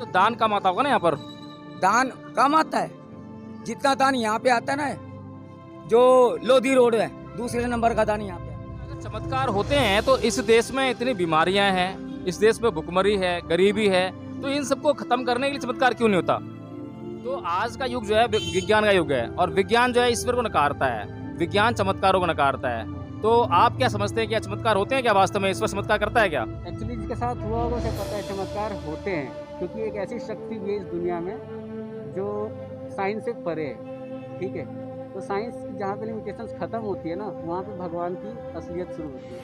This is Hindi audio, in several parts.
तो दान कम आता होगा ना यहाँ पर? दान कम आता है, जितना दान यहाँ पे आता है ना, जो लोधी रोड है दूसरे नंबर का दान यहाँ पे आता है। अगर चमत्कार होते हैं तो इस देश में इतनी बीमारियां हैं, इस देश में भुखमरी है, गरीबी है, तो इन सबको खत्म करने के लिए चमत्कार क्यों नहीं होता? तो आज का युग जो है विज्ञान का युग है, और विज्ञान जो है ईश्वर को नकारता है, विज्ञान चमत्कारों को नकारता है। तो आप क्या समझते हैं, क्या चमत्कार होते हैं क्या वास्तव में? ईश्वर चमत्कार करता है क्या? एक्चुअली जिसके साथ हुआ होगा उसे पता है चमत्कार होते हैं, क्योंकि एक ऐसी शक्ति भी है इस दुनिया में जो साइंस से परे है। ठीक है, तो साइंस की जहाँ पे लिमिटेशंस खत्म होती है ना, वहाँ पे भगवान की असलियत शुरू होती है।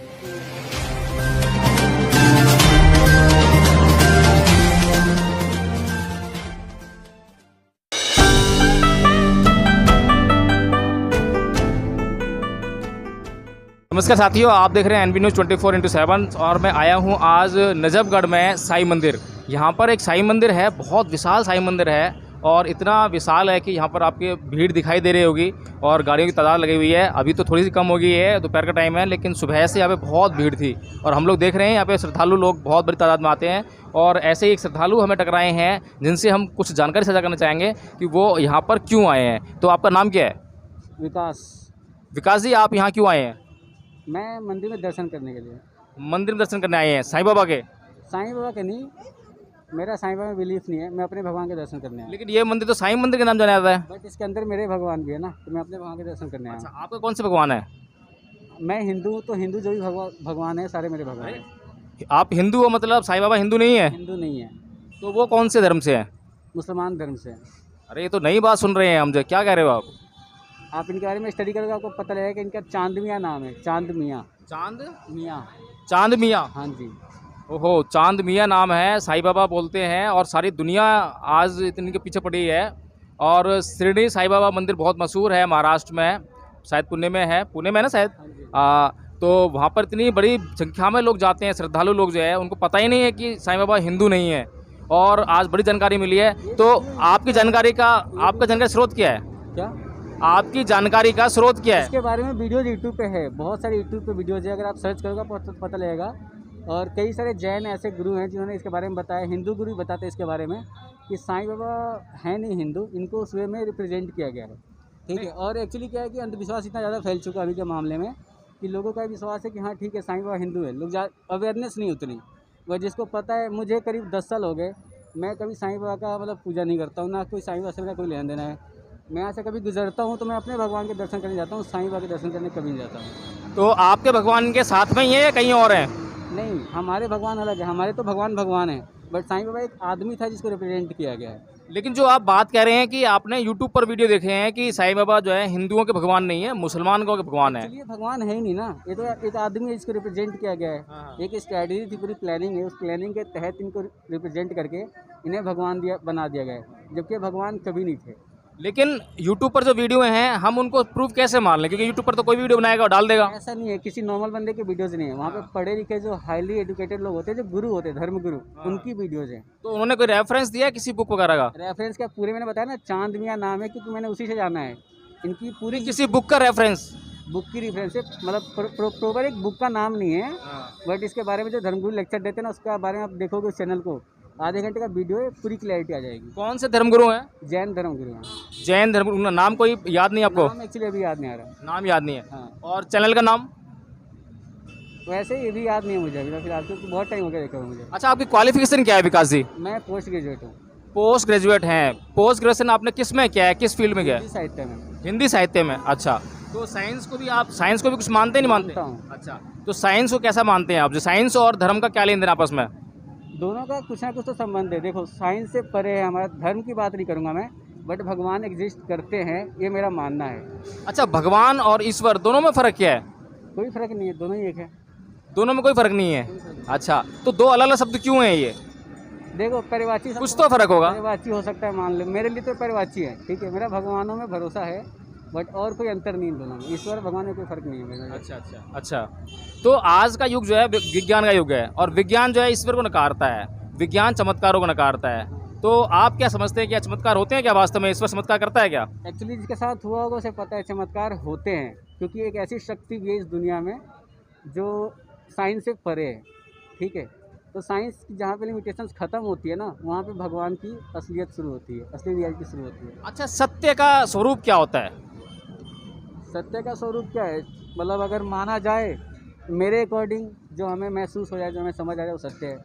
नमस्कार साथियों, आप देख रहे हैं एनबी न्यूज़ 24x7 और मैं आया हूं आज नजफगढ़ में साईं मंदिर। यहां पर एक साईं मंदिर है, बहुत विशाल साईं मंदिर है, और इतना विशाल है कि यहां पर आपके भीड़ दिखाई दे रही होगी और गाड़ियों की तादाद लगी हुई है। अभी तो थोड़ी सी कम हो गई है, दोपहर का टाइम है, लेकिन सुबह से यहाँ पे बहुत भीड़ थी और हम लोग देख रहे हैं यहाँ पे श्रद्धालु लोग बहुत बड़ी तादाद में आते हैं। और ऐसे ही एक श्रद्धालु हमें टकराए हैं जिनसे हम कुछ जानकारी साझा करना चाहेंगे कि वो यहाँ पर क्यों आए हैं। तो आपका नाम क्या है? विकास जी, आप यहाँ क्यों आए हैं? मैं मंदिर में दर्शन करने के लिए। मंदिर में दर्शन करने आए हैं साईं बाबा के? साईं बाबा के नहीं, मेरा साईं बाबा में बिलीफ नहीं है, मैं अपने भगवान के दर्शन करने आया। लेकिन ये मंदिर तो साईं मंदिर के नाम जाना जाता है। बट इसके अंदर मेरे भगवान भी है ना, तो मैं अपने भगवान के दर्शन करने आया। अच्छा, आपका कौन से भगवान है? मैं हिंदू हूँ, तो हिंदू जो भी भगवान है सारे मेरे भगवान हैं। आप हिंदू हो, मतलब साईं बाबा हिंदू नहीं है? हिंदू नहीं है, तो वो कौन से धर्म से है? मुसलमान धर्म से है। अरे ये तो नई बात सुन रहे हैं हम, जो क्या कह रहे हो आप इनके बारे में स्टडी करोगे आपको पता लगेगा कि इनका चांद मियाँ नाम है। चांद मियाँ। चांद मियाँ। चांद मियाँ? हाँ जी। ओहो, चांद मियाँ नाम है, साईं बाबा बोलते हैं, और सारी दुनिया आज इनके पीछे पड़ी है। और शिरडी साईं बाबा मंदिर बहुत मशहूर है महाराष्ट्र में, शायद पुणे में है, पुणे में ना शायद। तो वहाँ पर इतनी बड़ी संख्या में लोग जाते हैं, श्रद्धालु लोग जो है, उनको पता ही नहीं है कि साईं बाबा हिंदू नहीं है, और आज बड़ी जानकारी मिली है। तो आपकी जानकारी का, आपका जानकारी स्रोत क्या है? क्या आपकी जानकारी का स्रोत क्या है? इसके बारे में वीडियोज यूट्यूब पे है, बहुत सारे यूट्यूब पे वीडियोज है, अगर आप सर्च करोगे पता लगेगा। और कई सारे जैन ऐसे गुरु हैं जिन्होंने इसके बारे में बताया, हिंदू गुरु बताते हैं इसके बारे में कि साईं बाबा है नहीं हिंदू, इनको उस वे में रिप्रेजेंट किया गया है। ठीक है, और एक्चुअली क्या है कि अंधविश्वास इतना ज़्यादा फैल चुका है अभी के मामले में कि लोगों का विश्वास है कि हाँ ठीक है साईं बाबा हिंदू है, लोग अवेयरनेस नहीं उतनी। वह जिसको पता है, मुझे करीब 10 साल हो गए, मैं कभी साईं बाबा का मतलब पूजा नहीं करता हूँ, ना कोई साईं बाबा से मेरा कोई लेना देना है। मैं यहाँ से कभी गुजरता हूँ तो मैं अपने भगवान के दर्शन करने जाता हूँ, साईं बाबा के दर्शन करने कभी नहीं जाता हूँ। तो आपके भगवान के साथ में ही है या कहीं और हैं? नहीं, हमारे भगवान अलग है, हमारे तो भगवान है, बट साईं बाबा एक आदमी था जिसको रिप्रेजेंट किया गया है। लेकिन जो आप बात कह रहे हैं कि आपने यूट्यूब पर वीडियो देखे हैं कि साईं बाबा जो है हिंदुओं के भगवान नहीं है, मुसलमानों के भगवान है। ये भगवान है ही नहीं ना, ये तो एक आदमी है जिसको रिप्रेजेंट किया गया है। हाँ। एक स्ट्रैटेजी थी, पूरी प्लानिंग है, उस प्लानिंग के तहत इनको रिप्रेजेंट करके इन्हें भगवान बना दिया गया है, जबकि भगवान कभी नहीं थे। लेकिन यूट्यूब पर जो वीडियो हैं हम उनको प्रूफ कैसे मान लें, क्योंकि यूट्यूब पर तो कोई वीडियो बनाएगा और डाल देगा। ऐसा नहीं है, किसी नॉर्मल बंदे की वीडियोज नहीं है, वहाँ पे पढ़े लिखे जो हाईली एजुकेटेड लोग होते हैं, जो गुरु होते हैं, धर्म गुरु, उनकी वीडियोज हैं। तो उन्होंने कोई रेफरेंस दिया है किसी बुक वगैरह का? रेफरेंस क्या, पूरे मैंने बताया ना, चांद मियाँ नाम है क्योंकि मैंने उसी से जाना है। इनकी पूरी किसी बुक का रेफरेंस? बुक की रेफरेंस है, मतलब प्रॉपर एक बुक का नाम नहीं है, बट इसके बारे में जो धर्मगुरु लेक्चर देते हैं ना, उसके बारे में आप देखोगे उस चैनल को, आधे घंटे का वीडियो है, पूरी क्लैरिटी आ जाएगी। कौन से धर्मगुरु हैं? जैन धर्मगुरु हैं। जैन धर्मगुरु, नाम कोई याद नहीं आपको? नाम एक्चुअली अभी याद नहीं आ रहा। नाम याद नहीं है? हाँ। और चैनल का नाम? वैसे ये भी याद नहीं है मुझे अभी फिलहाल, क्योंकि बहुत टाइम हो गया देखा हुआ मुझे। अच्छा, आपकी क्वालिफिकेशन क्या है विकास जी? मैं पोस्ट ग्रेजुएट हूँ। पोस्ट ग्रेजुएट हैं। पोस्ट ग्रेजुएशन आपने किस में किया है, किस फील्ड में किया है? हिंदी साहित्य में। हिंदी साहित्य में। अच्छा, तो साइंस को भी, आप साइंस को भी कुछ मानते नहीं मानते? मानता हूँ। अच्छा, तो साइंस को कैसा मानते हैं आप? जो साइंस और धर्म का क्या लेन देन आपस में? दोनों का कुछ ना कुछ तो संबंध है। देखो, साइंस से परे है, हमारा धर्म की बात नहीं करूँगा मैं, बट भगवान एग्जिस्ट करते हैं, ये मेरा मानना है। अच्छा, भगवान और ईश्वर दोनों में फ़र्क क्या है? कोई फर्क नहीं है, दोनों ही एक है। दोनों में कोई फ़र्क नहीं है? अच्छा, तो दो अलग अलग शब्द क्यों हैं ये? देखो, परिवाची कुछ तो फर्क होगा। परिवाची हो सकता है, मान लो मेरे लिए तो परिवाची है, ठीक है, मेरा भगवानों में भरोसा है, बट और कोई अंतर नहीं इन दोनों में, ईश्वर भगवान में कोई फर्क नहीं है मेरे लिए। अच्छा, तो आज का युग जो है विज्ञान का युग है, और विज्ञान जो है ईश्वर को नकारता है, विज्ञान चमत्कारों को नकारता है। तो आप क्या समझते हैं, क्या चमत्कार होते हैं क्या वास्तव में? ईश्वर चमत्कार करता है क्या? एक्चुअली जिसके साथ हुआ होगा उसे पता है चमत्कार होते हैं, क्योंकि एक ऐसी शक्ति भी है इस दुनिया में जो साइंस से परे है। ठीक है, तो साइंस की जहाँ पे लिमिटेशंस ख़त्म होती है ना, वहाँ पे भगवान की असलियत शुरू होती है, असली रियलिटी शुरू होती है। अच्छा, सत्य का स्वरूप क्या होता है? सत्य का स्वरूप क्या है? मतलब अगर माना जाए मेरे अकॉर्डिंग, जो हमें महसूस हो जाए, जो हमें समझ आ जाए, वो सत्य है।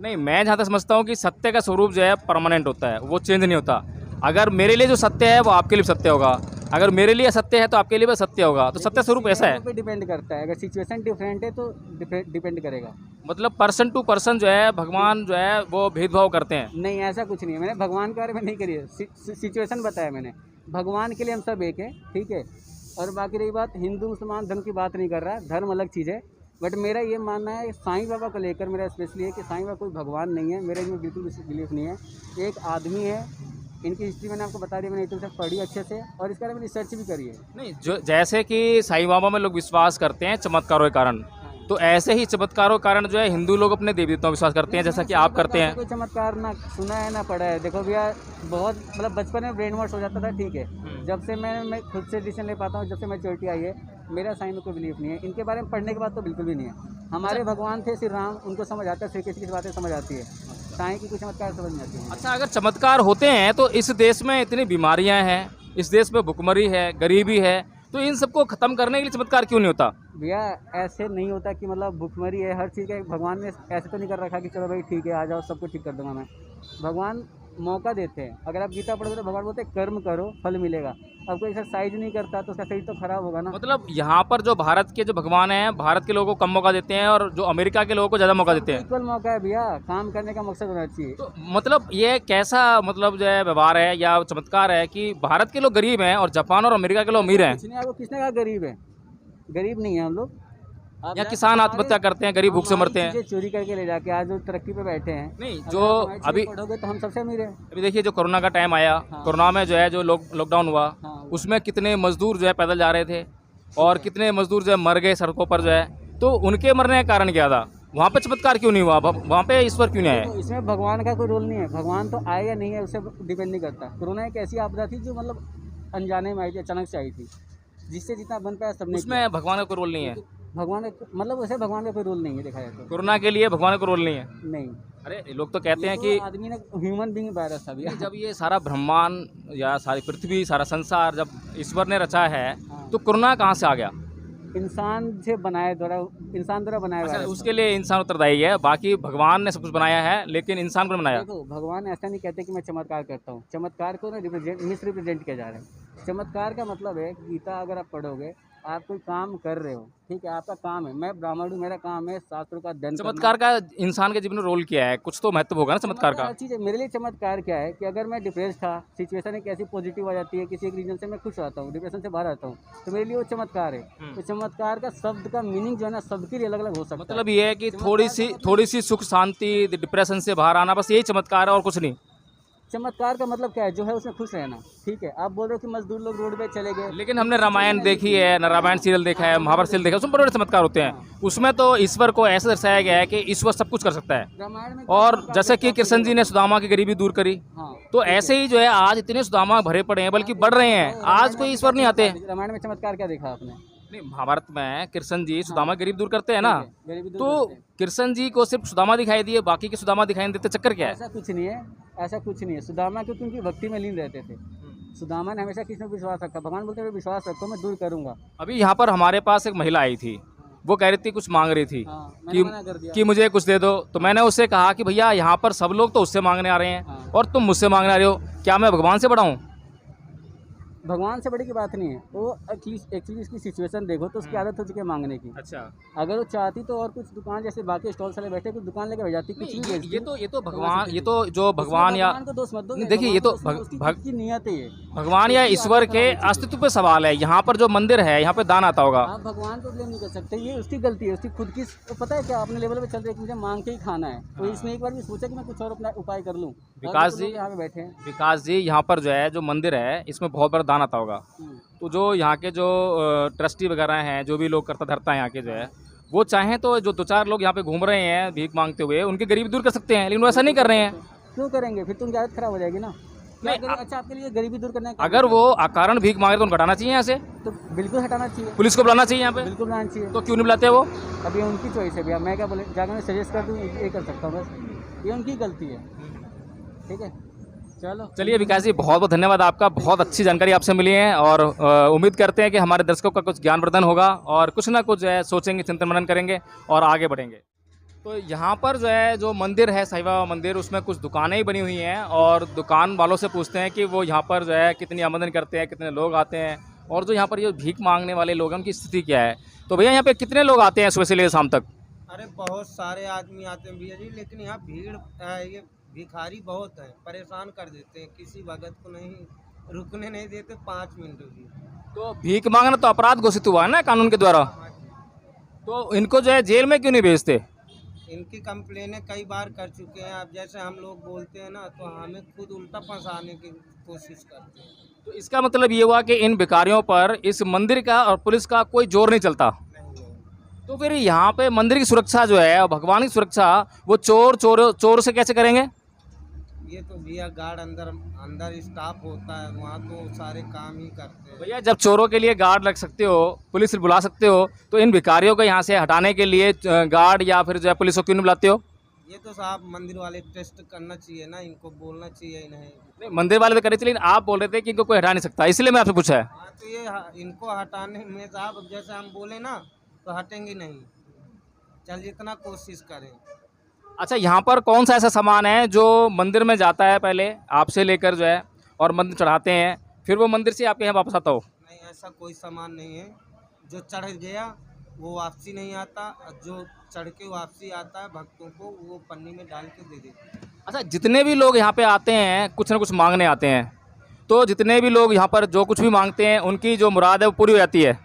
नहीं, मैं जहाँ तक समझता हूँ कि सत्य का स्वरूप जो है परमानेंट होता है, वो चेंज नहीं होता। अगर मेरे लिए जो सत्य है वो आपके लिए भी सत्य होगा, अगर मेरे लिए सत्य है तो आपके लिए भी सत्य होगा। तो सत्य स्वरूप ऐसा है, पे डिपेंड करता है, अगर सिचुएशन डिफरेंट है तो डिपेंड करेगा। मतलब पर्सन टू पर्सन जो है भगवान जो है वो भेदभाव करते हैं। नहीं, ऐसा कुछ नहीं है, मैंने भगवान के बारे में नहीं करी है, सिचुएशन बताया मैंने। भगवान के लिए हम सब एक हैं, ठीक है। और बाकी रही बात हिंदू मुसलमान धर्म की, बात नहीं कर रहा, धर्म अलग चीज़ है। बट मेरा ये मानना है साईं बाबा को लेकर, मेरा स्पेशली है कि साईं बाबा कोई भगवान नहीं है, मेरे में बिल्कुल बिलीफ नहीं है। एक आदमी है, इनकी हिस्ट्री मैंने आपको बता दी, मैंने यूट्यूब से पढ़ी अच्छे से, और इसके बारे में रिसर्च भी करी है। नहीं, जो जैसे कि साईं बाबा में लोग विश्वास करते हैं चमत्कारों के कारण, तो ऐसे ही चमत्कारों के कारण जो है हिंदू लोग अपने देवी देवताओं में विश्वास करते हैं, जैसा कि आप करते हैं। कोई चमत्कार ना सुना है ना पढ़ा है। देखो भैया, बहुत मतलब बचपन में ब्रेन वॉश हो जाता था, ठीक है। जब से मैं खुद से डिसीजन ले पाता हूँ, जब से मैच्योरिटी आई है, मेरा साईं में कोई बिलीफ नहीं है। इनके बारे में पढ़ने के बाद तो बिल्कुल भी नहीं है। हमारे भगवान थे श्री राम, उनको समझ आता है, श्री कृष्ण की बातें समझ आती है, साईं की कुछ चमत्कार समझ नहीं आती है। अच्छा, अगर चमत्कार होते हैं तो इस देश में इतनी बीमारियां हैं, इस देश में भुखमरी है, गरीबी है, तो इन सबको खत्म करने के लिए चमत्कार क्यों नहीं होता? भैया ऐसे नहीं होता कि मतलब भुखमरी है, हर चीज़ का भगवान ने ऐसे तो नहीं कर रखा कि चलो भाई ठीक है आ जाओ सबको ठीक कर दूंगा मैं। भगवान मौका देते हैं। अगर आप गीता पढ़ोगे तो भगवान बोलते हैं कर्म करो फल मिलेगा। अब कोई एक्सरसाइज नहीं करता तो उसका शरीर तो खराब होगा ना। मतलब यहाँ पर जो भारत के जो भगवान हैं, भारत के लोगों को कम मौका देते हैं और जो अमेरिका के लोगों को ज़्यादा मौका देते हैं। इक्वल मौका है भैया, काम करने का मकसद होना चाहिए। तो मतलब ये कैसा मतलब जो है व्यवहार है या चमत्कार है कि भारत के लोग गरीब हैं और जापान और अमेरिका के लोग अमीर हैं? कुछ नहीं, आपको किसने कहा गरीब है? गरीब नहीं है हम लोग। या किसान आत्महत्या करते हैं, गरीब भूख से मरते हैं। चोरी करके ले जाके आज जो तरक्की पे बैठे हैं। नहीं, अगर जो हमारी चीज़ें अभी पढ़ोगे तो हम सबसे अमीर हैं। अभी देखिए जो कोरोना का टाइम आया, कोरोना में जो है जो लॉकडाउन हुआ, हाँ। उसमें कितने मजदूर जो है पैदल जा रहे थे और कितने मजदूर जो है मर गए सड़कों पर जो है। तो उनके मरने का कारण क्या था? वहाँ पे चमत्कार क्यों नहीं हुआ? वहाँ पे ईश्वर क्यों नहीं आया? तो इसमें भगवान का कोई रोल नहीं है। भगवान तो आए या नहीं है उससे डिपेंड नहीं करता। कोरोना एक ऐसी आपदा थी जो मतलब अनजाने में आई थी, अचानक से आई थी, जिससे जितना बन पाया सबने उसमें भगवान का कोई रोल नहीं है। भगवान मतलब वैसे भगवान का कोई रोल नहीं है देखा जाए तो। कोरोना के लिए भगवान का रोल नहीं है। नहीं, अरे लोग तो कहते हैं तो कि आदमी ने ह्यूमन बीइंग वायरस था भैया। जब ये सारा ब्रह्मांड या सारी पृथ्वी, सारा संसार जब ईश्वर ने रचा है, हाँ। तो कोरोना कहाँ से आ गया? इंसान से बनाए द्वारा, इंसान द्वारा बनाया अच्छा, वायरस उसके लिए इंसान उत्तरदायी है, बाकी भगवान ने सब कुछ बनाया है लेकिन इंसान को नहीं था। बनाया। देखो भगवान ऐसा नहीं कहते कि मैं चमत्कार करता हूँ। चमत्कार को ना मिस रिप्रेजेंट किया जा रहा है। चमत्कार का मतलब है गीता अगर आप पढ़ोगे, आप कोई काम कर रहे हो, ठीक है, आपका काम है, मैं ब्राह्मण हूँ, मेरा काम है शास्त्रों का अध्ययन करना। चमत्कार का इंसान के जीवन में रोल क्या है? कुछ तो महत्व होगा ना चमत्कार का। हर चीज़ है। मेरे लिए चमत्कार क्या है कि अगर मैं डिप्रेस था, सिचुएशन एक ऐसी पॉजिटिव आ जाती है, किसी एक रीजन से मैं खुश आता हूँ, डिप्रेशन से बाहर आता हूँ, तो मेरे लिए वो चमत्कार है। तो चमत्कार का शब्द का मीनिंग जो है ना सबके लिए अलग अलग हो सकता है। मतलब ये है कि थोड़ी सी सुख शांति, डिप्रेशन से बाहर आना, बस यही चमत्कार है और कुछ नहीं। चमत्कार का मतलब क्या है? जो है उसमें खुश रहना, ठीक है। आप बोल रहे हो कि मजदूर लोग रोड पे चले गए, लेकिन हमने रामायण देखी है, रामायण सीरियल देखा है, महाभारत सीरियल देखा है, उसमें बड़े बड़े चमत्कार होते हैं। उसमें तो ईश्वर को ऐसा दर्शाया गया है कि ईश्वर सब कुछ कर सकता है। रामायण में और जैसे कि कृष्ण जी ने सुदामा की गरीबी दूर करी, हाँ, तो ऐसे ही जो है आज इतने सुदामा भरे पड़े हैं, बल्कि बढ़ रहे हैं। आज कोई ईश्वर नहीं आते। रामायण में चमत्कार क्या देखा आपने? नहीं, महाभारत में कृष्ण जी सुदामा की गरीब दूर करते हैं ना, गरीबी दूर तो करते हैं। कृष्ण जी को सिर्फ सुदामा दिखाई दिए, बाकी के सुदामा दिखाई नहीं देते। चक्कर क्या है? ऐसा कुछ नहीं है, ऐसा कुछ नहीं है। सुदामा क्योंकि उनकी भक्ति में लीन रहते थे। सुदामा ने हमेशा किसी में विश्वास रखा। भगवान बोलते हैं विश्वास रखो, मैं दूर करूंगा। अभी यहाँ पर हमारे पास एक महिला आई थी, वो कह रही थी, कुछ मांग रही थी हाँ, मैंने मना कर कि दिया। कि मुझे कुछ दे दो। तो मैंने उससे कहा कि भैया यहाँ पर सब लोग तो उससे मांगने आ रहे हैं हाँ। और तुम मुझसे मांगने आ रहे हो, क्या मैं भगवान से बड़ा हूँ? भगवान से बड़ी की बात नहीं है। वो एक्चुअली इसकी सिचुएशन देखो तो उसकी आदत हो चुकी है मांगने की। अच्छा, अगर वो चाहती तो और कुछ दुकान जैसे बाकी स्टॉल वाले बैठे कुछ दुकान लेके बैठ जाती, कुछ भी बेचती। ये तो भगवान, ये तो जो भगवान या को दोष मत दो। नहीं, देखिए, ये तो उसकी खुद की नियत है ये। भगवान या ईश्वर के अस्तित्व पे सवाल है। यहाँ पर जो मंदिर है, यहाँ पे दान आता होगा। आप भगवान को ब्लेम नहीं कर सकते, ये उसकी गलती है, उसकी खुद की। तो पता है क्या, अपने लेवल पे चल रहे कि मुझे मांग के ही खाना है, तो इसने एक बार भी सोचा कि मैं कुछ और अपना उपाय कर लूँ। विकास जी, यहाँ पे बैठे हैं। विकास जी, यहाँ पर जो है जो मंदिर है, इसमें बहुत बड़ा दान आता होगा। तो जो यहाँ के जो ट्रस्टी वगैरह हैं, जो भी लोग करता धरता है यहाँ के जो है, वो चाहें तो जो दो चार लोग यहाँ पे घूम रहे हैं भीख मांगते हुए, उनकी गरीबी दूर कर सकते हैं, लेकिन वो ऐसा नहीं कर रहे हैं। क्यों करेंगे? फिर तो उनकी आदत खराब हो जाएगी ना। अच्छा आपके लिए गरीबी दूर करने का अगर वो अकारण भीख मांगे तो उनको हटाना चाहिए यहाँ से, तो बिल्कुल हटाना चाहिए, पुलिस को बुलाना चाहिए यहाँ पे, बिल्कुल बनाना चाहिए। तो क्यों नहीं बुलाते वो? अभी उनकी चॉइस है भैया, मैं क्या बोले, जाकर मैं सजेस्ट कर दूँ ये कर सकता हूँ, बस ये उनकी गलती है। ठीक है, चलो चलिए विकास जी, बहुत बहुत धन्यवाद आपका, बहुत अच्छी जानकारी आपसे मिली है और उम्मीद करते हैं कि हमारे दर्शकों का कुछ ज्ञानवर्धन होगा और कुछ ना कुछ जो है सोचेंगे, चिंतन मनन करेंगे और आगे बढ़ेंगे। तो यहाँ पर जो है जो मंदिर है साईं बाबा मंदिर, उसमें कुछ दुकानें ही बनी हुई हैं और दुकान वालों से पूछते हैं कि वो यहाँ पर जो है कितनी आमदनी करते हैं, कितने लोग आते हैं और जो यहाँ पर ये भीख मांगने वाले लोग हैं उनकी स्थिति क्या है। तो भैया यहाँ पे कितने लोग आते हैं सुबह से लेकर शाम तक? अरे बहुत सारे आदमी आते हैं भैया जी, लेकिन यहाँ भीड़ ये भिखारी बहुत है, परेशान कर देते हैं, किसी भगत को नहीं रुकने नहीं देते 5 मिनट भी। तो भीख मांगना तो अपराध घोषित हुआ है ना कानून के द्वारा, तो इनको जो है जेल में क्यों नहीं भेजते? इनकी कंप्लेनें कई बार कर चुके हैं। अब जैसे हम लोग बोलते हैं ना, तो हमें खुद उल्टा फंसाने की कोशिश करते हैं। तो इसका मतलब ये हुआ कि इन भिखारियों पर इस मंदिर का और पुलिस का कोई जोर नहीं चलता। नहीं, तो फिर यहाँ पे मंदिर की सुरक्षा जो है और भगवान की सुरक्षा वो चोर से कैसे करेंगे? ये तो भैया गार्ड अंदर स्टाफ होता है, वहाँ तो सारे काम ही करते हैं। भैया जब चोरों के लिए गार्ड रख सकते हो, पुलिस बुला सकते हो, तो इन भिखारियों को यहाँ से हटाने के लिए गार्ड या फिर जो है पुलिस को क्यों नहीं बुलाते हो? ये तो साहब मंदिर वाले टेस्ट करना चाहिए ना, इनको बोलना चाहिए इन्हें। नहीं, मंदिर वाले तो करे चलिए, आप बोल रहे थे कि इनको कोई हटा नहीं सकता, इसलिए मैं आपसे पूछा है। हाँ तो ये इनको हटाने में साहब, अब जैसे हम बोले ना तो हटेंगे नहीं, चल जितना कोशिश करें। अच्छा, यहाँ पर कौन सा ऐसा सामान है जो मंदिर में जाता है पहले आपसे लेकर जो है और मंदिर चढ़ाते हैं, फिर वो मंदिर से आपके यहाँ वापस आता हो? नहीं, ऐसा कोई सामान नहीं है। जो चढ़ गया वो वापसी नहीं आता, और जो चढ़ के वापसी आता है भक्तों को, वो पन्नी में डाल के दे देते हैं। अच्छा, जितने भी लोग यहाँ पे आते हैं कुछ ना कुछ मांगने आते हैं, तो जितने भी लोग यहाँ पर जो कुछ भी मांगते हैं उनकी जो मुराद है वो पूरी हो जाती है?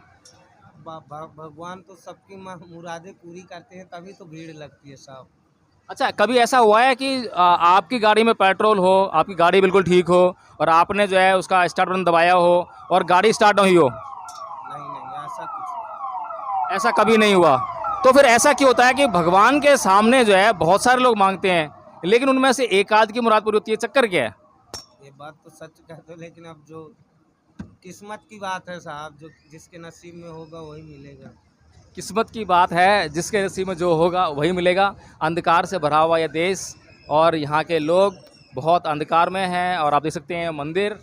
भगवान तो सबकी मुरादें पूरी करते हैं, तभी तो भीड़ लगती है साहब। अच्छा, कभी ऐसा हुआ है कि आपकी गाड़ी में पेट्रोल हो, आपकी गाड़ी बिल्कुल ठीक हो और आपने जो है उसका स्टार्ट बटन दबाया हो और गाड़ी स्टार्ट नहीं हो? नहीं, ऐसा कुछ नहीं। ऐसा कभी नहीं हुआ? तो फिर ऐसा क्यों होता है कि भगवान के सामने जो है बहुत सारे लोग मांगते हैं लेकिन उनमें से एक आध की मुराद पूरी होती है, चक्कर क्या है? ये बात तो सच कहते हो, लेकिन अब जो किस्मत की बात है साहब, जो जिसके नसीब में होगा वही मिलेगा। किस्मत की बात है, जिसके नसीब में जो होगा वही मिलेगा। अंधकार से भरा हुआ यह देश और यहाँ के लोग बहुत अंधकार में हैं और आप देख सकते हैं मंदिर,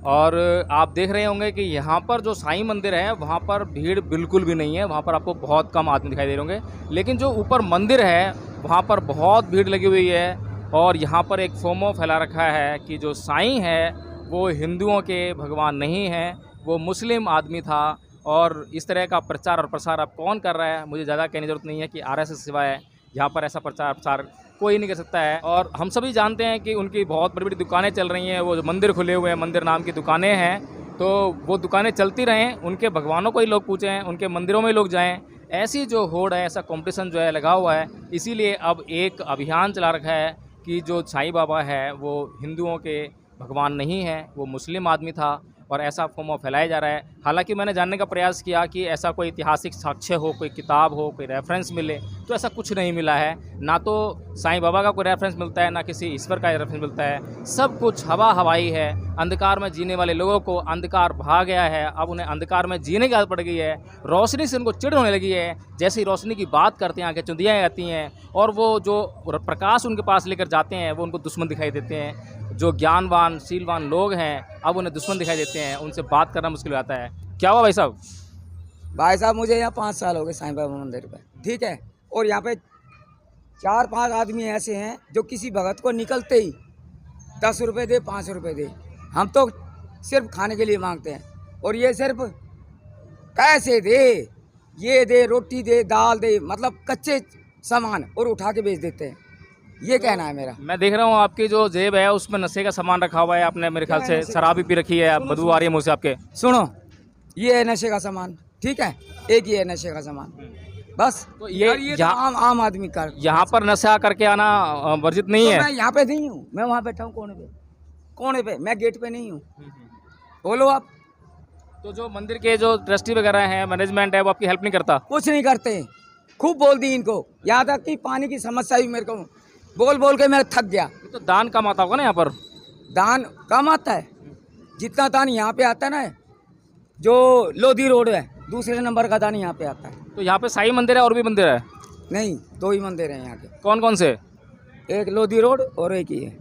और आप देख रहे होंगे कि यहाँ पर जो साईं मंदिर है वहाँ पर भीड़ बिल्कुल भी नहीं है, वहाँ पर आपको बहुत कम आदमी दिखाई दे रहे होंगे। लेकिन जो ऊपर मंदिर है वहाँ पर बहुत भीड़ लगी हुई है और यहाँ पर एक फोमो फैला रखा है कि जो साईं है वो हिंदुओं के भगवान नहीं हैं, वो मुस्लिम आदमी था। और इस तरह का प्रचार और प्रसार अब कौन कर रहा है, मुझे ज़्यादा कहने की ज़रूरत नहीं है कि आरएसएस सिवाय यहाँ पर ऐसा प्रचार प्रसार कोई नहीं कर सकता है। और हम सभी जानते हैं कि उनकी बहुत बड़ी बड़ी दुकानें चल रही हैं, वो जो मंदिर खुले हुए हैं, मंदिर नाम की दुकानें हैं, तो वो दुकानें चलती रहें, उनके भगवानों को ही लोग पूछें, उनके मंदिरों में लोग जाएँ। ऐसी जो होड़ है, ऐसा कॉम्पिटिशन जो है लगा हुआ है, इसीलिए अब एक अभियान चला रखा है कि जो साईं बाबा है वो हिंदुओं के भगवान नहीं है, वो मुस्लिम आदमी था, और ऐसा फोमो फैलाया जा रहा है। हालांकि मैंने जानने का प्रयास किया कि ऐसा कोई ऐतिहासिक साक्ष्य हो, कोई किताब हो, कोई रेफरेंस मिले, तो ऐसा कुछ नहीं मिला है। ना तो साईं बाबा का कोई रेफरेंस मिलता है, ना किसी ईश्वर का रेफरेंस मिलता है। सब कुछ हवा हवाई है। अंधकार में जीने वाले लोगों को अंधकार भा गया है, अब उन्हें अंधकार में जीने की आदत पड़ गई है। रोशनी से उनको चिढ़ होने लगी है, जैसे ही रोशनी की बात करते हैं आंखें चुंधियाँ आती हैं, और वो जो प्रकाश उनके पास लेकर जाते हैं वो उनको दुश्मन दिखाई देते हैं। जो ज्ञानवान शीलवान लोग हैं अब उन्हें दुश्मन दिखाई देते हैं, उनसे बात करना मुश्किल हो जाता है। क्या हुआ भाई साहब? भाई साहब मुझे यहाँ 5 साल हो गए साईं बाबा मंदिर पे, ठीक है, और यहाँ पे 4-5 आदमी ऐसे हैं जो किसी भगत को निकलते ही 10 रुपये दे, 5 रुपये दे, हम तो सिर्फ खाने के लिए मांगते हैं, और ये सिर्फ पैसे दे, ये दे, रोटी दे, दाल दे, मतलब कच्चे सामान, और उठा के बेच देते हैं। ये कहना है मेरा। मैं देख रहा हूँ आपकी जो जेब है उसमें नशे का सामान रखा हुआ है, आपने मेरे ख्याल से शराब भी पी रखी है, बदबू आ रही है मुँह से आपके। सुनो, ये है नशे का सामान, ठीक है, एक ये है नशे का सामान, बस। तो ये तो आम आदमी का यहाँ पर नशा करके आना वर्जित नहीं है? मैं यहाँ पे नहीं हूँ, मैं वहाँ बैठा हूँ कोने पे, मैं गेट पे नहीं हूँ। बोलो आप। तो जो मंदिर के जो ट्रस्टी वगैरह हैं, मैनेजमेंट है, वो आपकी हेल्प नहीं करता? कुछ नहीं करते, खूब बोल दी इनको, यहाँ तक कि पानी की समस्या भी मेरे को बोल बोल के मैं थक गया। तो दान कम आता होगा ना यहाँ पर? दान कम आता है, जितना दान यहाँ पे आता है ना, जो लोधी रोड है दूसरे नंबर का दान यहाँ पे आता है। तो यहाँ पे साईं मंदिर है और भी मंदिर है? नहीं, 2 ही मंदिर हैं यहाँ के, कौन कौन से? एक लोधी रोड और एक ही है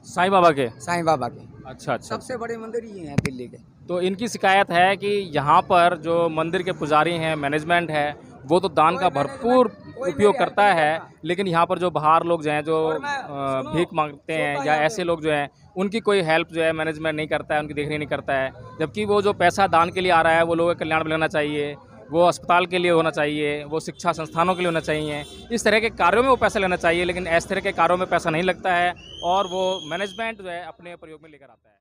साईं बाबा के? साईं बाबा के। अच्छा अच्छा। सबसे बड़े मंदिर ये हैं दिल्ली के। तो इनकी शिकायत है कि यहाँ पर जो मंदिर के पुजारी हैं, मैनेजमेंट है, वो तो दान का भरपूर उपयोग करता है, लेकिन यहाँ पर जो बाहर लोग जो हैं, जो भीख मांगते हैं या ऐसे लोग जो हैं, उनकी कोई हेल्प जो है मैनेजमेंट नहीं करता है, उनकी देखरेख नहीं करता है। जबकि वो जो पैसा दान के लिए आ रहा है वो लोगों के कल्याण में लेना चाहिए, वो अस्पताल के लिए होना चाहिए, वो शिक्षा संस्थानों के लिए होना चाहिए, इस तरह के कार्यों में वो पैसा लेना चाहिए। लेकिन इस तरह के कार्यों में पैसा नहीं लगता है और वो मैनेजमेंट जो है अपने प्रयोग में लेकर आता है।